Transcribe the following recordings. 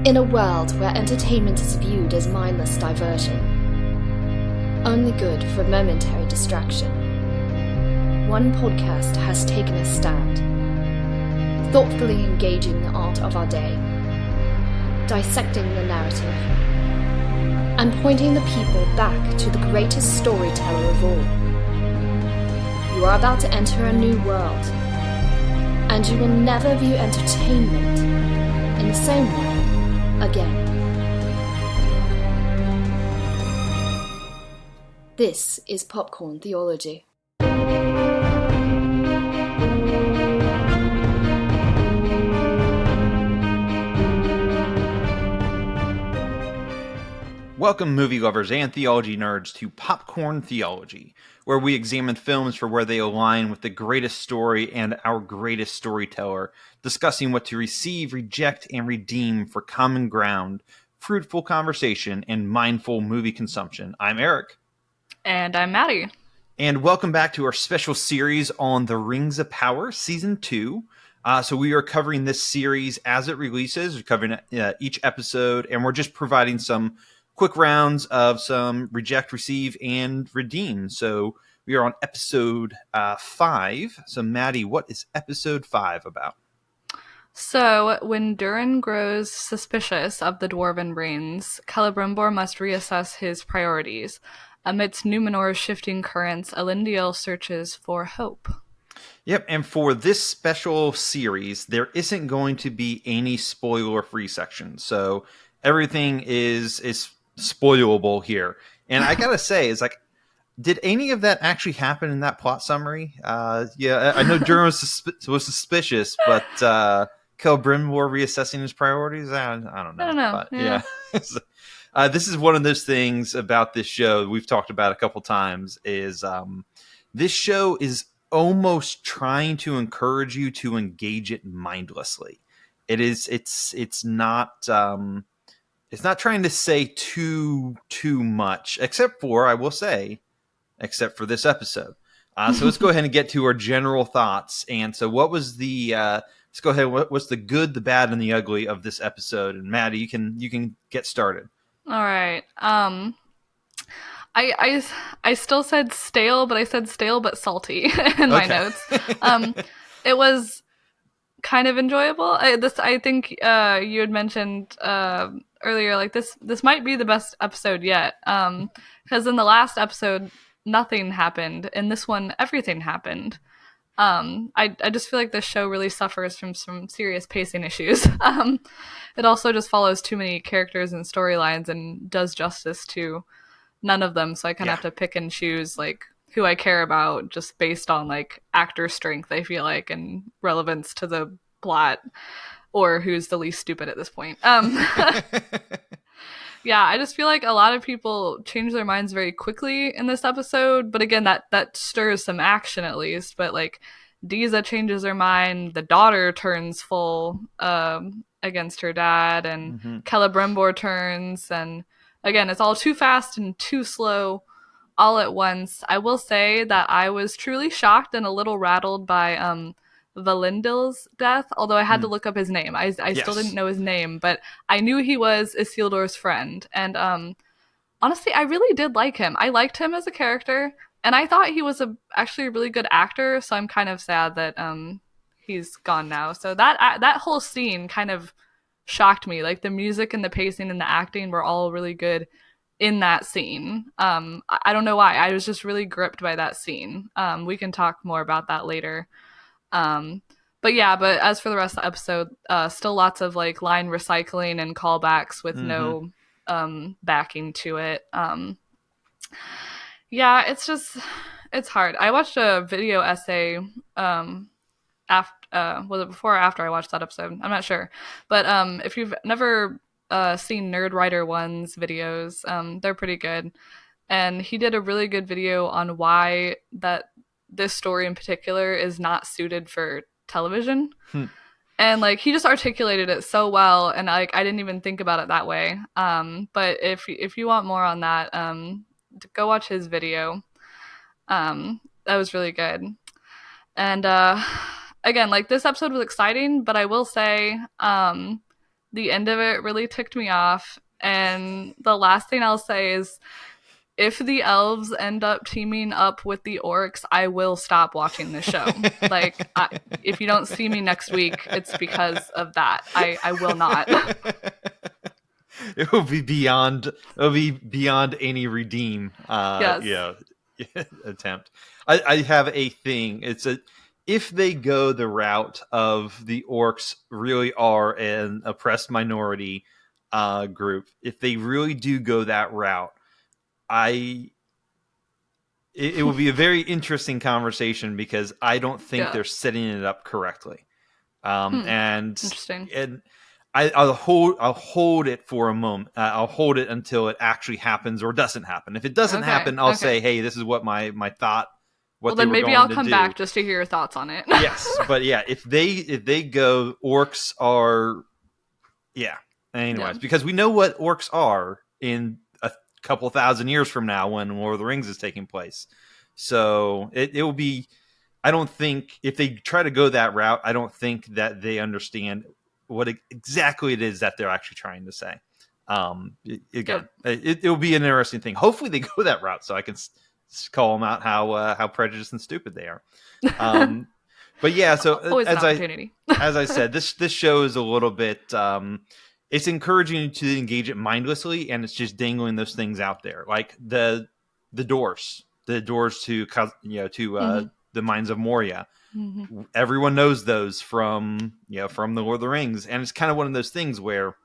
In a world where entertainment is viewed as mindless diversion, only good for momentary distraction, one podcast has taken a stand, thoughtfully engaging the art of our day, dissecting the narrative, and pointing the people back to the greatest storyteller of all. You are about to enter a new world, and you will never view entertainment in the same way again. This is Popcorn Theology. Welcome, movie lovers and theology nerds, to Popcorn Theology, where we examine films for where they align with the greatest story and our greatest storyteller, discussing what to receive, reject, and redeem for common ground, fruitful conversation, and mindful movie consumption. I'm Eric. And I'm Maddy. And welcome back to our special series on The Rings of Power, Season 2. So we are covering this series as it releases. We're covering each episode, and we're just providing some quick rounds of some reject, receive, and redeem. So we are on episode 5. So Maddy, what is episode 5 about? So when Durin grows suspicious of the Dwarven brains, Celebrimbor must reassess his priorities. Amidst Numenor's shifting currents, Elendil searches for hope. Yep, and for this special series, there isn't going to be any spoiler-free section. So everything is spoilable here. And I gotta say, it's like, did any of that actually happen in that plot summary? Yeah, I know Durin was suspicious, but Celebrimbor reassessing his priorities? I don't know. But, yeah. This is one of those things about this show we've talked about a couple times is this show is almost trying to encourage you to engage it mindlessly. It's not trying to say too much, except for this episode. So let's go ahead and get to our general thoughts. And so what was let's go ahead. What's the good, the bad, and the ugly of this episode? And Maddy, you can get started. All right. I still said stale, but I said stale but salty in my notes. It was kind of enjoyable. I think you had mentioned earlier, like this might be the best episode yet. Because in the last episode, nothing happened. In this one, everything happened. I just feel like this show really suffers from some serious pacing issues. It also just follows too many characters and storylines and does justice to none of them. So I kind of have to pick and choose like who I care about just based on like actor strength, I feel like, and relevance to the plot, or who's the least stupid at this point. Yeah, I just feel like a lot of people change their minds very quickly in this episode. But again, that stirs some action at least. But like Disa changes her mind, the daughter turns full against her dad, and Celebrimbor turns, and again, it's all too fast and too slow all at once. I will say that I was truly shocked and a little rattled by Valindil's death, although I had to look up his name. I still didn't know his name, but I knew he was Isildur's friend. And honestly, I really did like him. I liked him as a character, and I thought he was actually a really good actor, so I'm kind of sad that he's gone now. So that whole scene kind of shocked me. Like the music and the pacing and the acting were all really good in that scene. I don't know why. I was just really gripped by that scene. We can talk more about that later. But as for the rest of the episode, still lots of like line recycling and callbacks with no backing to it. It's hard. I watched a video essay was it before or after I watched that episode? I'm not sure. But if you've never seen Nerd Writer One's videos, they're pretty good. And he did a really good video on why that this story in particular is not suited for television. And like he just articulated it so well, and like I didn't even think about it that way. But if you want more on that, go watch his video. That was really good. And again, like this episode was exciting, but I will say the end of it really ticked me off. And the last thing I'll say is, if the elves end up teaming up with the orcs, I will stop watching the show. Like, if you don't see me next week, it's because of that. I will not. It will be beyond. It'll be beyond any redeem. Yes. Attempt. I have a thing. If they go the route of the orcs really are an oppressed minority group, if they really do go that route, it will be a very interesting conversation, because I don't think they're setting it up correctly. And interesting. And I'll hold it for a moment. I'll hold it until it actually happens or doesn't happen. If it doesn't happen, I'll say, hey, this is what my thought. Well, then maybe I'll come back just to hear your thoughts on it. Yes, but yeah, if they go, orcs are, Anyways, because we know what orcs are in a couple thousand years from now when Lord of the Rings is taking place. So it will be. I don't think if they try to go that route, I don't think that they understand what exactly it is that they're actually trying to say. It will be an interesting thing. Hopefully they go that route so I can call them out how prejudiced and stupid they are. But yeah, so as I said, this show is a little bit. It's encouraging you to engage it mindlessly, and it's just dangling those things out there, like the doors to the Mines of Moria. Mm-hmm. Everyone knows those from the Lord of the Rings, and it's kind of one of those things where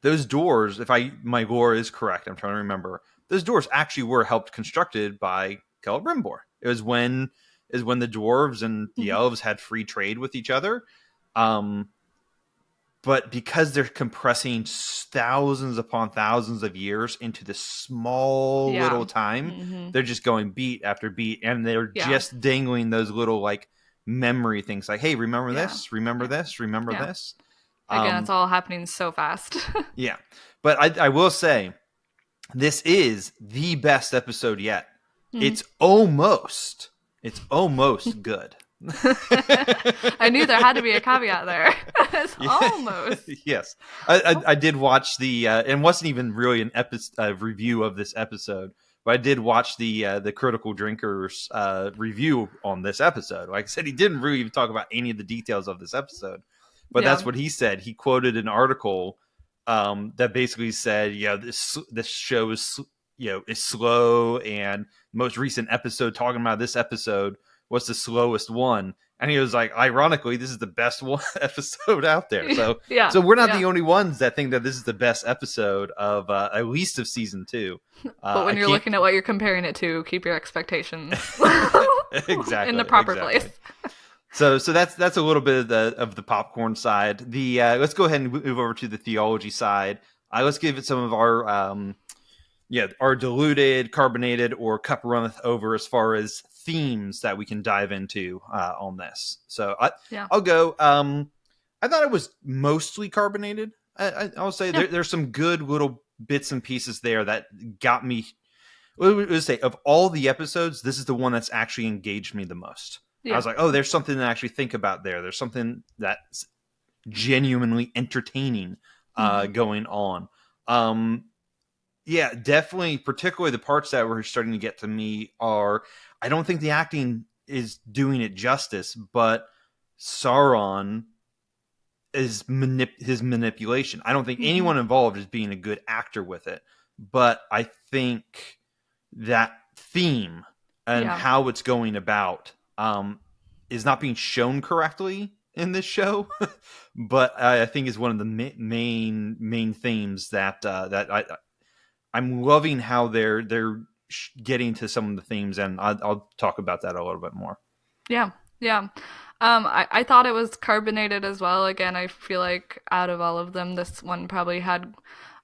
those doors, if my lore is correct, I'm trying to remember, those doors actually were helped constructed by Celebrimbor. It was when the dwarves and the elves had free trade with each other. But because they're compressing thousands upon thousands of years into this small little time, they're just going beat after beat, and they're just dangling those little like memory things like, hey, remember this, remember this, remember this. Again, it's all happening so fast. Yeah. But I will say, this is the best episode yet. It's almost good. I knew there had to be a caveat there. It's almost. Yes. I did watch the and wasn't even really a review of this episode, but I did watch the Critical Drinkers review on this episode. Like I said, he didn't really even talk about any of the details of this episode, but that's what he said. He quoted an article that basically said, this show is slow, and most recent episode talking about this episode was the slowest one, and he was like, ironically, this is the best one episode out there. So so we're not the only ones that think that this is the best episode of at least of season 2. But when you're looking at what you're comparing it to, keep your expectations exactly in the proper place. So that's a little bit of the popcorn side. Let's go ahead and move over to the theology side. Let's give it some of our diluted, carbonated, or cup runneth over as far as themes that we can dive into on this. So I'll go. I thought it was mostly carbonated. I'll say there's some good little bits and pieces there that got me. Let's say, of all the episodes, this is the one that's actually engaged me the most. I was like, oh, there's something to actually think about there. There's something that's genuinely entertaining going on. Yeah, definitely, particularly the parts that were starting to get to me are, I don't think the acting is doing it justice, but Sauron is his manipulation. I don't think anyone involved is being a good actor with it, but I think that theme and how it's going about is not being shown correctly in this show, but I think is one of the main themes that I'm loving how they're getting to some of the themes, and I'll talk about that a little bit more. Yeah. I thought it was carbonated as well. Again, I feel like out of all of them, this one probably had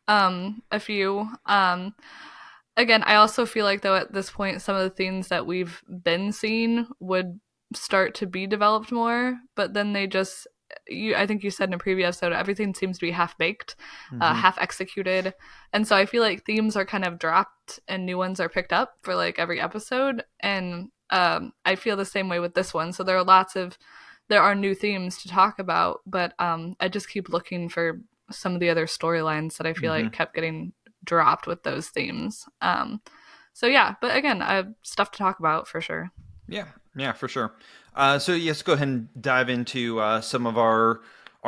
a few. Again, I also feel like, though, at this point, some of the themes that we've been seeing would start to be developed more, but then they just... I think you said in a previous episode, everything seems to be half-baked, half executed, and so I feel like themes are kind of dropped and new ones are picked up for like every episode, and I feel the same way with this one. So there are lots of there are new themes to talk about, but I just keep looking for some of the other storylines that I feel like kept getting dropped with those themes. So yeah, but again, I have stuff to talk about for sure. Yeah, for sure. So yes, go ahead and dive into some of our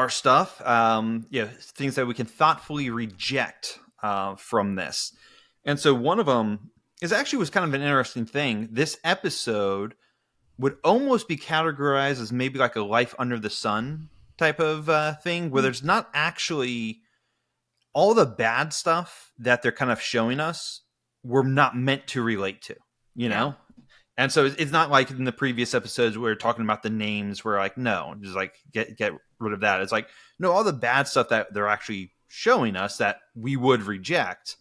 stuff. Things that we can thoughtfully reject from this. And so one of them was kind of an interesting thing. This episode would almost be categorized as maybe like a life under the sun type of thing, where there's not actually all the bad stuff that they're kind of showing us. We're not meant to relate to, you know. And so it's not like in the previous episodes where we're talking about the names. We're like, no, just like get rid of that. It's like, no, all the bad stuff that they're actually showing us that we would reject,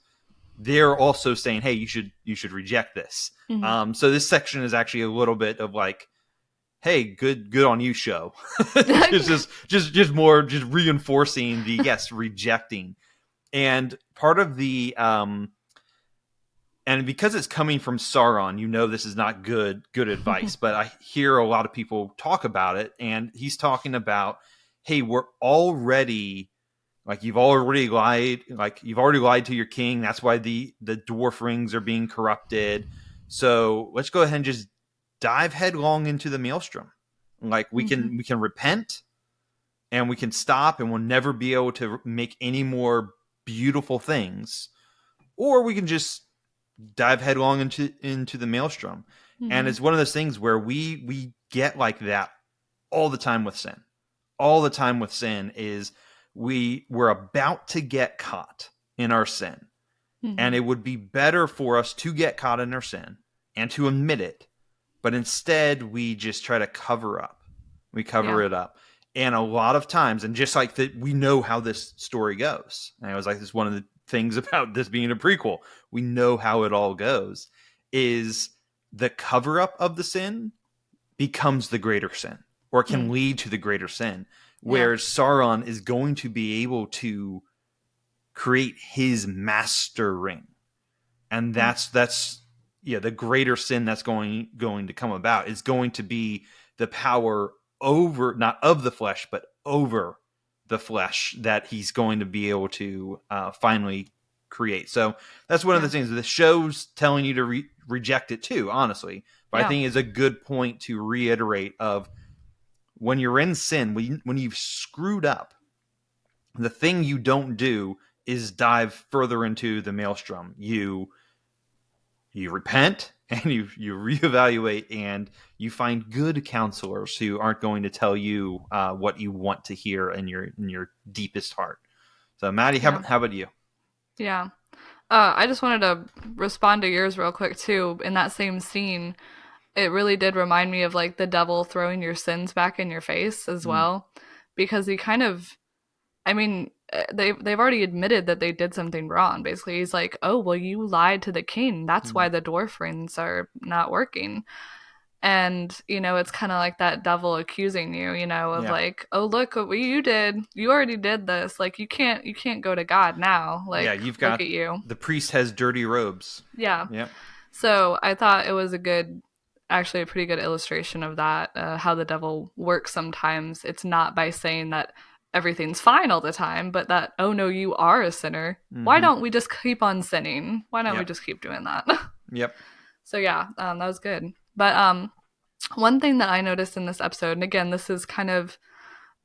they're also saying, hey, you should reject this. So this section is actually a little bit of like, hey, good on you, show. just more just reinforcing the rejecting. And part of the and because it's coming from Sauron, you know this is not good advice. But I hear a lot of people talk about it, and he's talking about, hey, we're already you've already lied to your king. That's why the dwarf rings are being corrupted. So let's go ahead and just dive headlong into the maelstrom. Like we can repent, and we can stop, and we'll never be able to make any more beautiful things, or we can just dive headlong into the maelstrom. And it's one of those things where we get like that all the time with sin. All the time with sin is we're about to get caught in our sin. And it would be better for us to get caught in our sin and to admit it, but instead we just try to cover up. We cover it up. And a lot of times, and just like that, we know how this story goes. And I was like, this is one of the things about this being a prequel. We know how it all goes. Is the cover up of the sin becomes the greater sin, or can lead to the greater sin. Whereas Sauron is going to be able to create his master ring, and that's the greater sin that's going to come about is going to be the power over, not of the flesh, but over the flesh, that he's going to be able to finally create. So that's one of the things. The show's telling you to reject it too, honestly. But I think it's a good point to reiterate of when you're in sin, when you've screwed up, the thing you don't do is dive further into the maelstrom. You repent, and you reevaluate, and you find good counselors who aren't going to tell you what you want to hear in your deepest heart. So, Maddy, how about you? Yeah. I just wanted to respond to yours real quick too. In that same scene, it really did remind me of like the devil throwing your sins back in your face as well, because he kind of, I mean, they've already admitted that they did something wrong. Basically, he's like, "Oh, well, you lied to the king. That's why the dwarf rings are not working." And it's kind of like that devil accusing you, of like, "Oh, look what you did. You already did this. Like, you can't go to God now. Like, you've got, look at you. The priest has dirty robes." Yeah. Yeah. So I thought it was actually a pretty good illustration of that, how the devil works sometimes. It's not by saying that everything's fine all the time, but that, oh no, you are a sinner. Why don't we just keep on sinning? Why don't we just keep doing that? Yep. So yeah, that was good. But one thing that I noticed in this episode, and again, this is kind of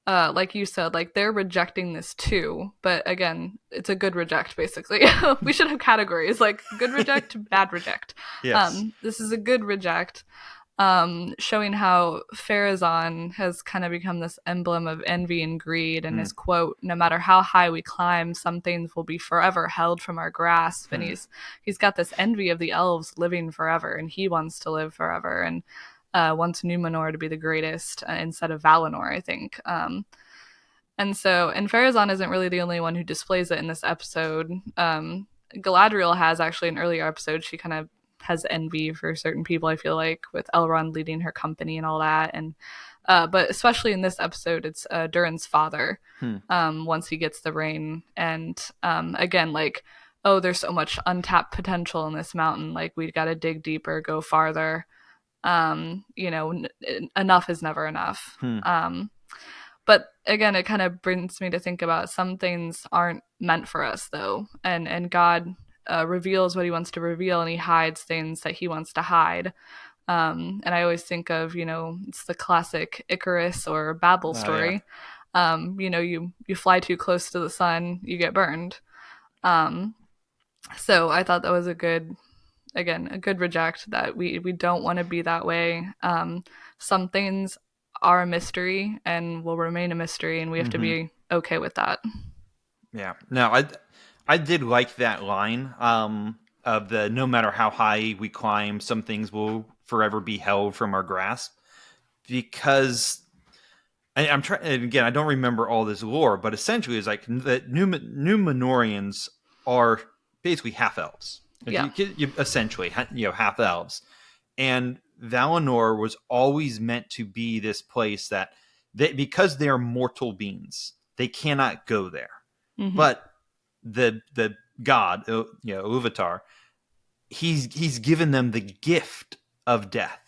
like you said, like they're rejecting this too, but again, it's a good reject basically. We should have categories like good reject, bad reject. Yes. This is a good reject, showing how Pharazôn has kind of become this emblem of envy and greed, and his quote, "No matter how high we climb, some things will be forever held from our grasp." And he's got this envy of the elves living forever, and he wants to live forever, and wants Numenor to be the greatest instead of Valinor, I think. And Pharazôn isn't really the only one who displays it in this episode. Galadriel has actually an earlier episode. She kind of has envy for certain people, I feel like, with Elrond leading her company and all that. And but especially in this episode, it's Durin's father, once he gets the ring. And again, like, oh, there's so much untapped potential in this mountain. Like, we've got to dig deeper, go farther. Enough is never enough. But again, it kind of brings me to think about some things aren't meant for us, though, and God reveals what He wants to reveal, and He hides things that He wants to hide. And I always think of, it's the classic Icarus or Babel story. Yeah. You fly too close to the sun, you get burned. So I thought that was a good reject, that we don't want to be that way. Some things are a mystery and will remain a mystery, and we have to be okay with that. Yeah. No, I did like that line of the no matter how high we climb, some things will forever be held from our grasp, because I'm trying. And again, I don't remember all this lore, but essentially, it's like the Numenorians are basically half elves. Yeah. Essentially, half elves, and Valinor was always meant to be this place that because they are mortal beings, they cannot go there. But the god, Iluvatar, he's given them the gift of death.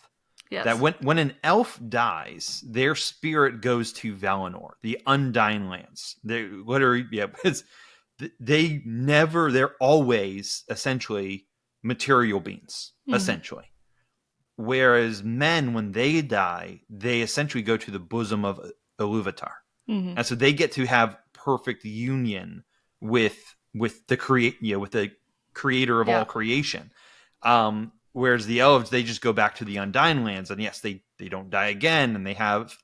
Yes. That when an elf dies, their spirit goes to Valinor, the Undying Lands. They literally, they're always essentially material beings, essentially. Whereas men, when they die, they essentially go to the bosom of Iluvatar. And so they get to have perfect union with the creator of all creation. Whereas the elves, they just go back to the Undying Lands, and yes, they don't die again, and they have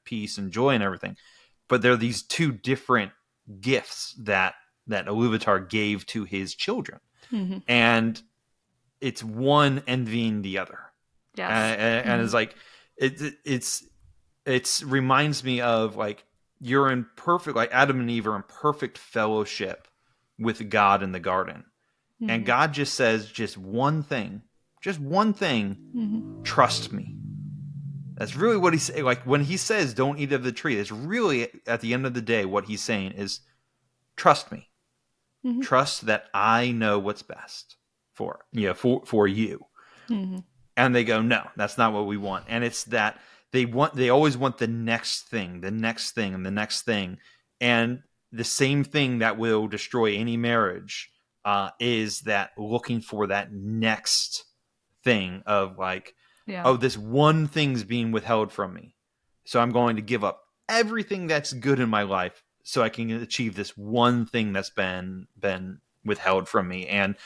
peace and joy and everything. But there are these two different gifts that Iluvatar gave to his children, and it's one envying the other. Yes. And it's like it's reminds me of like you're in perfect, like Adam and Eve are in perfect fellowship with God in the garden, and God just says just one thing, trust me. That's really what he's saying. Like when he says don't eat of the tree, that's really at the end of the day what he's saying is trust me. Trust that I know what's best for you. And they go, no, that's not what we want. And it's that they always want the next thing, and the next thing. And the same thing that will destroy any marriage is that looking for that next thing of like, oh, this one thing's being withheld from me. So I'm going to give up everything that's good in my life so I can achieve this one thing that's been withheld from me. And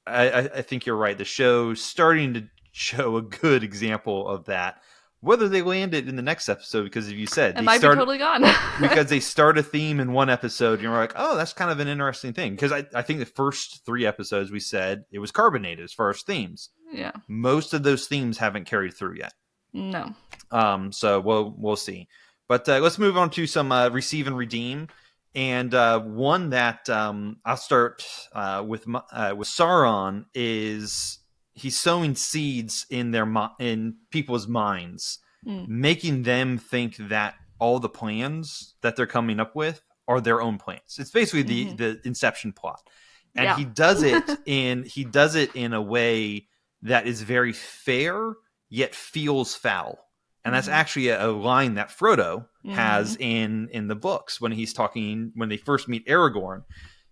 I think you're right. The show's starting to show a good example of that. Whether they land it in the next episode, because as you said, it might be totally gone. because they start a theme in one episode, and you're like, oh, that's kind of an interesting thing. Because I think the first 3 episodes we said it was carbonated as far as themes. Yeah. Most of those themes haven't carried through yet. No. So we'll see. But let's move on to some receive and redeem. And one that I'll start with Sauron is he's sowing seeds in people's minds, making them think that all the plans that they're coming up with are their own plans. It's basically the Inception plot, and he does it in a way that is very fair yet feels foul. And that's actually a line that Frodo has in the books when he's talking, when they first meet Aragorn.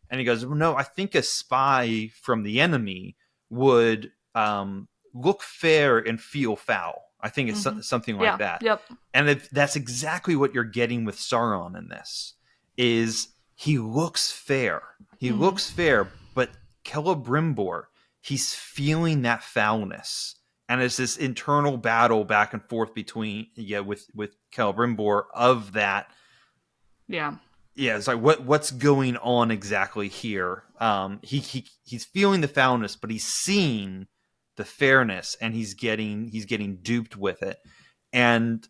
And he goes, well, no, I think a spy from the enemy would look fair and feel foul. I think it's something like that. Yep. And that's exactly what you're getting with Sauron in this, is he looks fair. He looks fair, but Celebrimbor, he's feeling that foulness. And it's this internal battle back and forth between with Celebrimbor of that. Yeah, it's like what's going on exactly here. He's feeling the foulness, but he's seeing the fairness, and he's getting duped with it. And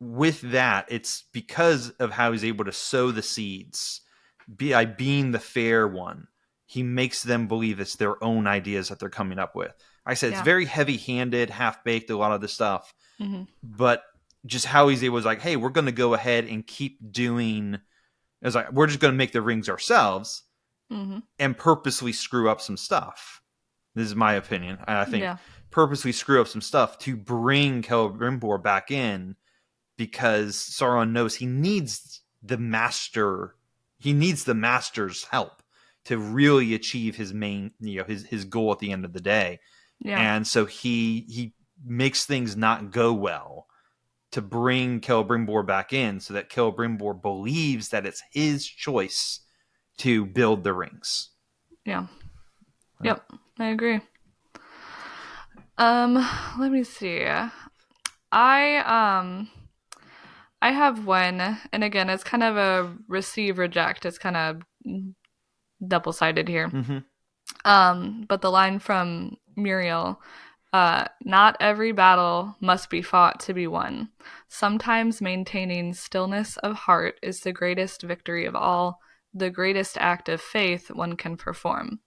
with that, it's because of how he's able to sow the seeds by being the fair one. He makes them believe it's their own ideas that they're coming up with. I said it's very heavy-handed, half-baked, a lot of the stuff. But just how he's able to like, hey, we're going to go ahead and keep doing. It's like we're just going to make the rings ourselves and purposely screw up some stuff. This is my opinion. I think Yeah. purposely screw up some stuff to bring Celebrimbor back in, because Sauron knows he needs the master. He needs the master's help to really achieve his main, his goal at the end of the day. Yeah. And so he makes things not go well to bring Celebrimbor back in, so that Celebrimbor believes that it's his choice to build the rings. Yeah. Right. Yep. I agree. Let me see. I have one, and again, it's kind of a receive reject. It's kind of double-sided here. But the line from Muriel, not every battle must be fought to be won. Sometimes maintaining stillness of heart is the greatest victory of all, the greatest act of faith one can perform.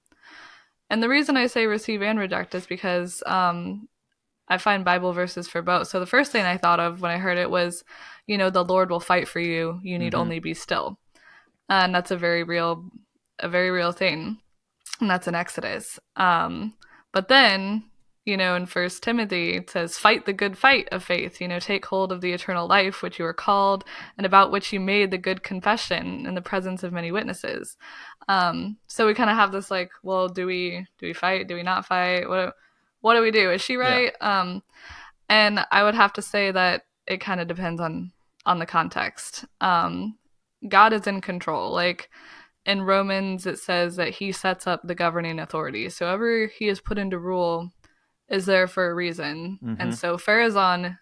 And the reason I say receive and reject is because I find Bible verses for both. So the first thing I thought of when I heard it was, the Lord will fight for you. You need only be still. And that's a very real thing. And that's in Exodus. But then, in First Timothy, it says, fight the good fight of faith, take hold of the eternal life, which you were called, and about which you made the good confession in the presence of many witnesses. So we kind of have this like, well, do we fight? Do we not fight? What do we do? Is she right? Yeah. And I would have to say that it kind of depends on the context. God is in control. Like in Romans, it says that he sets up the governing authority. So whoever he has put into rule is there for a reason. And so Farazan,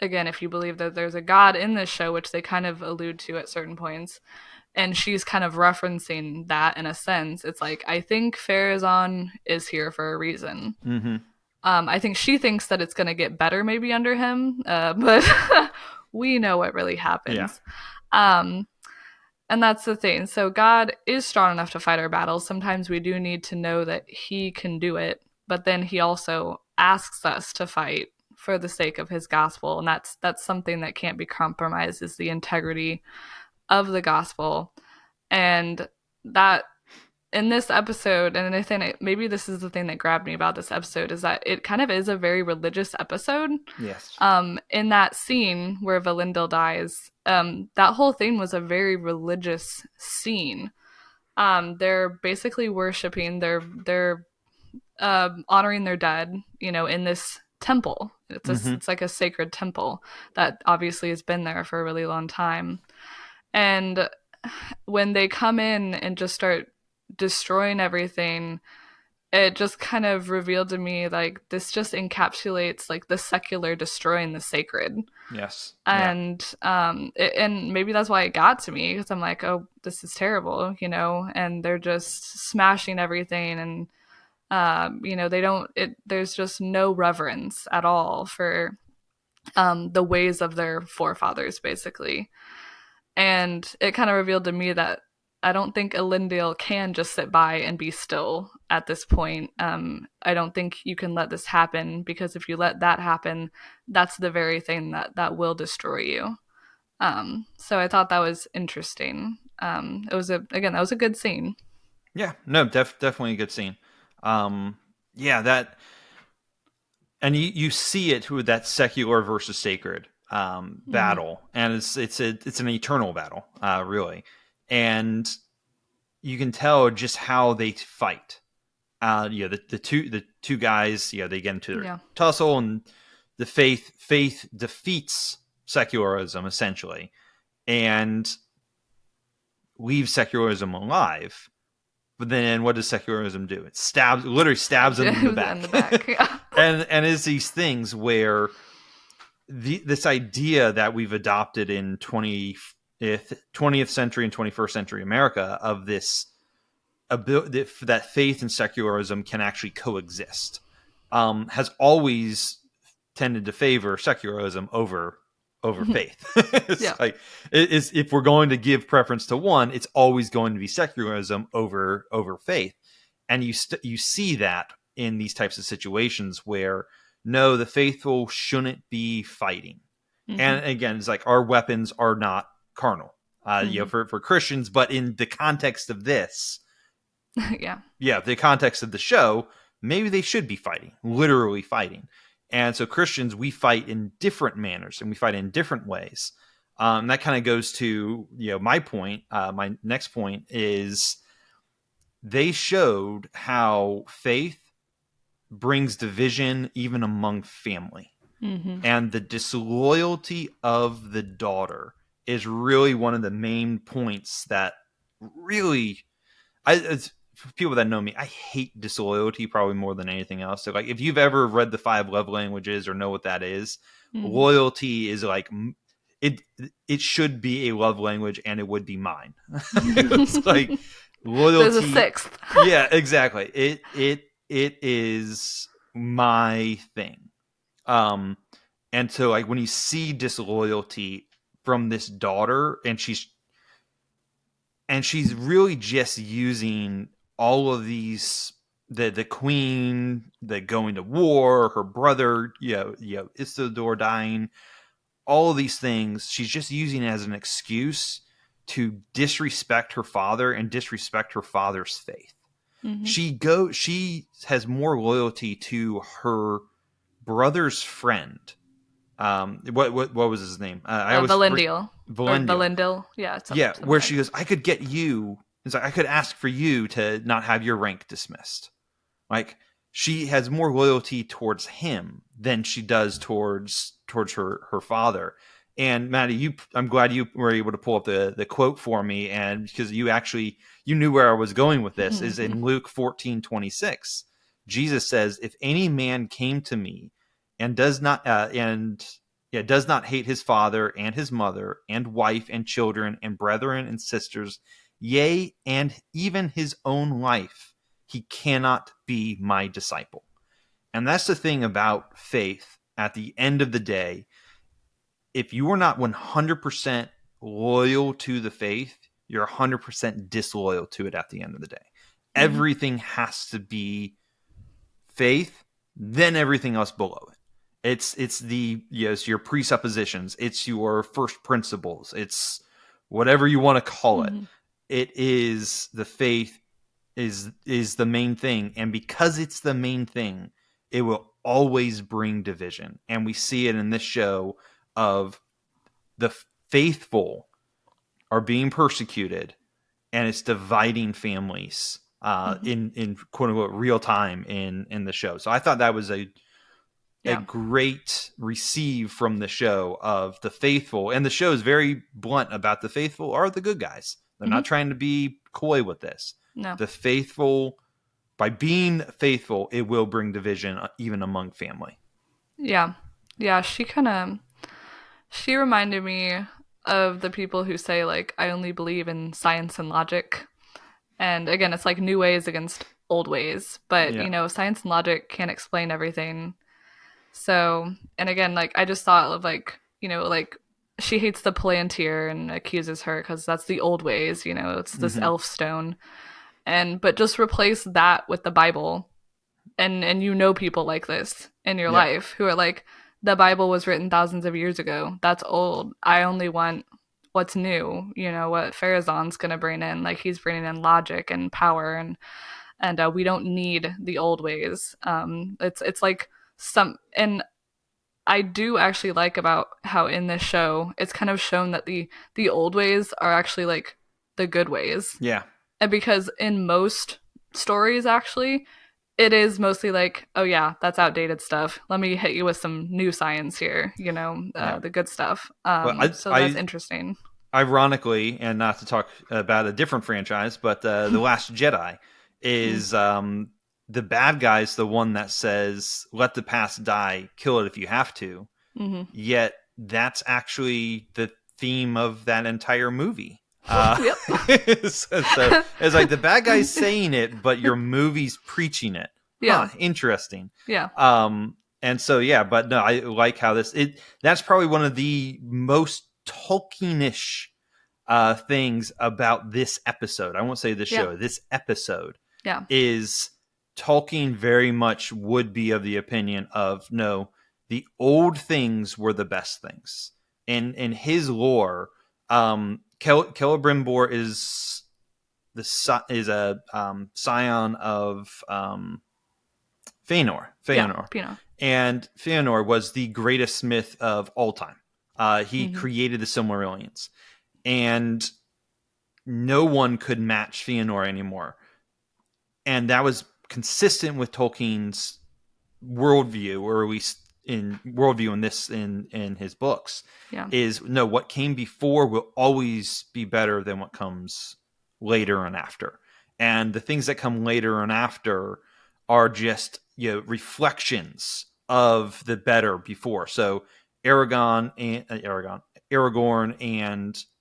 again, if you believe that there's a God in this show, which they kind of allude to at certain points, and she's kind of referencing that in a sense, it's like, I think Farazan is here for a reason. I think she thinks that it's going to get better maybe under him, but we know what really happens. Yeah. And that's the thing. So God is strong enough to fight our battles. Sometimes we do need to know that he can do it, but then he also asks us to fight for the sake of his gospel. And that's something that can't be compromised, is the integrity of the gospel. And that in this episode, and I think maybe this is the thing that grabbed me about this episode, is that it kind of is a very religious episode. Yes. In that scene where Valindil dies, that whole thing was a very religious scene. They're basically worshiping, they're honoring their dead, in this temple. It's like a sacred temple that obviously has been there for a really long time. And when they come in and just start destroying everything, it just kind of revealed to me like this just encapsulates like the secular destroying the sacred. Yes. And and maybe that's why it got to me, because I'm like, oh, this is terrible, and they're just smashing everything, and there's just no reverence at all for the ways of their forefathers, basically. And it kind of revealed to me that I don't think Elendil can just sit by and be still at this point. I don't think you can let this happen, because if you let that happen, that's the very thing that will destroy you. So I thought that was interesting. That was a good scene. Yeah, no, definitely a good scene. That, and you see it with that secular versus sacred battle, and it's an eternal battle, really, and you can tell just how they fight. The two guys, they get into their tussle, and the faith defeats secularism essentially, and leaves secularism alive. But then what does secularism do? It literally stabs them in the back. In the back, yeah. and it's these things where this idea that we've adopted in 20th century and 21st century America of this ability that faith and secularism can actually coexist, has always tended to favor secularism over faith. It's like, if we're going to give preference to one, it's always going to be secularism over faith. And you see that in these types of situations where, no, the faithful shouldn't be fighting. And again, it's like, our weapons are not carnal, for Christians, but in the context of this, the context of the show, maybe they should be fighting, literally fighting. And so Christians, we fight in different manners and we fight in different ways. That kind of goes to, my point. My next point is they showed how faith brings division even among family. Mm-hmm. And the disloyalty of the daughter is really one of the main points that really, it's, for people that know me, I hate disloyalty probably more than anything else. So, like, if you've ever read the 5 love languages or know what that is, loyalty is like it should be a love language, and it would be mine. It's like loyalty. There's a 6th. Yeah, exactly. It is my thing. And so, like, when you see disloyalty from this daughter, and she's really just using all of these, the queen, the going to war, her brother, Isildur dying, all of these things, she's just using it as an excuse to disrespect her father and disrespect her father's faith. Mm-hmm. She has more loyalty to her brother's friend. What was his name? Valendil. Valendil. Yeah. Where she goes, I could get you. It's like, I could ask for you to not have your rank dismissed. Like, she has more loyalty towards him than she does towards her father. And Maddy, I'm glad you were able to pull up the quote for me, and because you knew where I was going with this. Is in Luke 14:26. Jesus says, "If any man came to me and does not hate his father and his mother and wife and children and brethren and sisters, yea, and even his own life, he cannot be my disciple." And that's the thing about faith. At the end of the day, if you are not 100% loyal to the faith, you're 100% disloyal to it at the end of the day. Mm-hmm. Everything has to be faith, then everything else below it. It's your presuppositions, it's your first principles, it's whatever you want to call it. It is the faith is the main thing, and because it's the main thing, it will always bring division. And we see it in this show of the faithful are being persecuted, and it's dividing families in quote unquote real time in the show. So I thought that was a great receive from the show of the faithful. And the show is very blunt about the faithful are the good guys. They're not trying to be coy with this. No. The faithful, by being faithful, it will bring division even among family. Yeah. Yeah, she reminded me of the people who say, like, I only believe in science and logic. And again, it's like new ways against old ways. But, science and logic can't explain everything. So, and again, like, I just thought of, like, she hates the Palantir and accuses her because that's the old ways, it's this elf stone. But just replace that with the Bible. And people like this in your life who are like, the Bible was written thousands of years ago. That's old. I only want what's new. What Farazan's going to bring in. Like, he's bringing in logic and power, and we don't need the old ways. It's like and I do actually like about how in this show, it's kind of shown that the old ways are actually like the good ways. Yeah. And because in most stories, actually, it is mostly like, oh yeah, that's outdated stuff. Let me hit you with some new science here, the good stuff. So that's interesting. Ironically, and not to talk about a different franchise, but The Last Jedi is the bad guy's the one that says, let the past die, kill it if you have to. Yet that's actually the theme of that entire movie. Yep. So it's like the bad guy's saying it, but your movie's preaching it. Yeah. Interesting. Yeah. And so, but no, I like how that's probably one of the most Tolkienish things about this episode. I won't say this show, this episode is Tolkien very much would be of the opinion of, no, the old things were the best things. In his lore, Celebrimbor is a scion of Fëanor. Yeah, Fëanor. And Fëanor was the greatest smith of all time. He created the Silmarillions. And no one could match Fëanor anymore. And that was consistent with Tolkien's worldview, or at least in worldview in his books. Yeah. Is no, what came before will always be better than what comes later and after. And the things that come later and after are just, reflections of the better before. So Aragorn and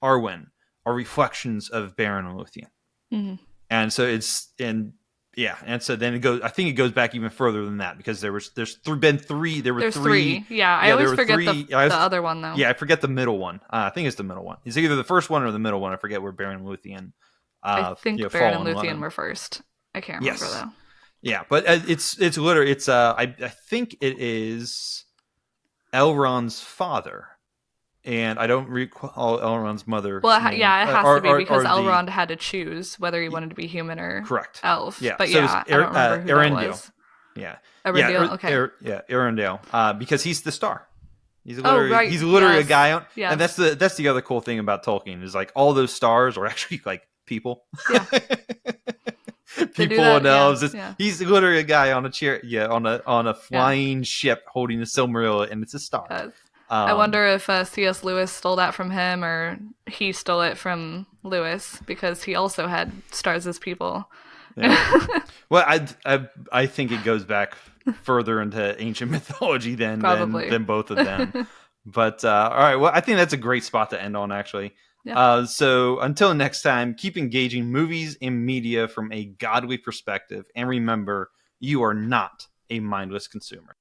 Arwen are reflections of Beren and Luthien. Mm-hmm. And so and so then it goes. I think it goes back even further than that, because there's been three. There's three. Yeah, I always forget the other one though. Yeah, I forget the middle one. I think it's the middle one. It's either the first one or the middle one. I forget where Beren and Luthien. I think Beren and Luthien were first. I can't remember though. Yeah, but it's literally I think it is Elrond's father. And I don't recall Elrond's mother. Well, it has to be, because Elrond had to choose whether he wanted to be human or elf. Yeah, but so I don't remember who Arendelle. that was. Yeah, Arendelle. Okay. Arendelle. Because he's the star. He's literally a guy on. Yes. And that's the other cool thing about Tolkien, is like all those stars are actually like people. Yeah. People and elves. He's literally a guy on a chair. Yeah, on a flying ship holding a Silmarillion, and it's a star. Yes. I wonder if C.S. Lewis stole that from him, or he stole it from Lewis, because he also had stars as people. Yeah. Well, I think it goes back further into ancient mythology than both of them. But all right, well, I think that's a great spot to end on, actually. Yeah. So until next time, keep engaging movies and media from a godly perspective, and remember, you are not a mindless consumer.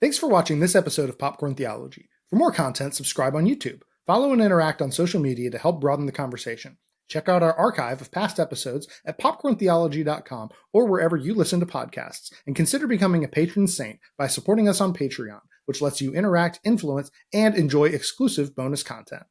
Thanks for watching this episode of Popcorn Theology. For more content, subscribe on YouTube. Follow and interact on social media to help broaden the conversation. Check out our archive of past episodes at popcorntheology.com or wherever you listen to podcasts. And consider becoming a patron saint by supporting us on Patreon, which lets you interact, influence, and enjoy exclusive bonus content.